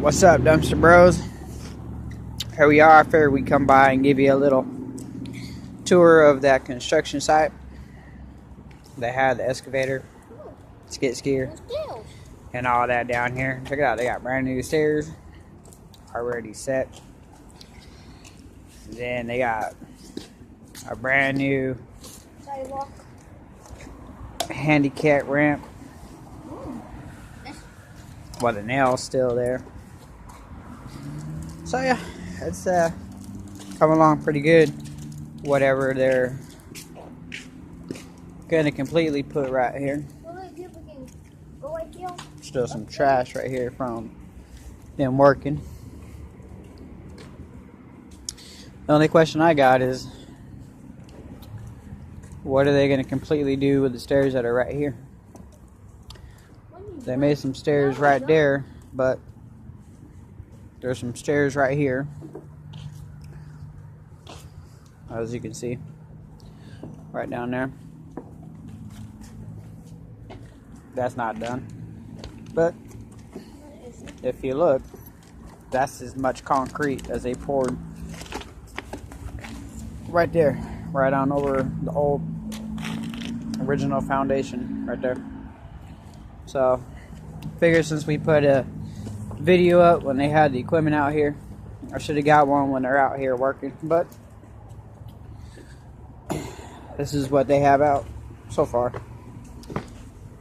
What's up, dumpster bros? Here we are. I figured we'd come by and give you a little tour of that construction site. They had the excavator, skid steer, and all that down here. Check it out. They got brand new stairs already set. Then they got a brand new sidewalk, handicap ramp. Well, the nail's still there. So yeah, it's coming along pretty good. Whatever they're gonna completely put right here. Still some trash right here from them working. The only question I got is, what are they gonna completely do with the stairs that are right here? They made some stairs right there, but there's some stairs right here, as you can see, right down there. That's not done. But if you look, that's as much concrete as they poured right there, right on over the old original foundation right there. So figure since we put a video up when they had the equipment out here, I should have got one when they're out here working, but this is what they have out so far.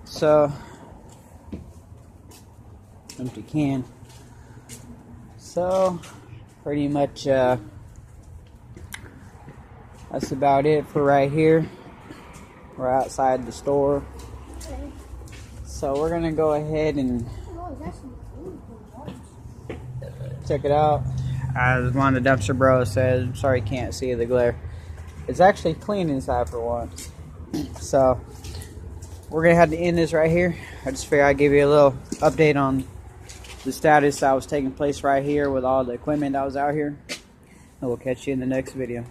So empty can. So pretty much that's about it for right here. We're outside the store. So we're gonna go ahead and check it out. As one of the dumpster bros said, I'm sorry you can't see the glare. It's actually clean inside for once. So we're gonna have to end this right here. I just figured I'd give you a little update on the status that was taking place right here with all the equipment that was out here. And we'll catch you in the next video.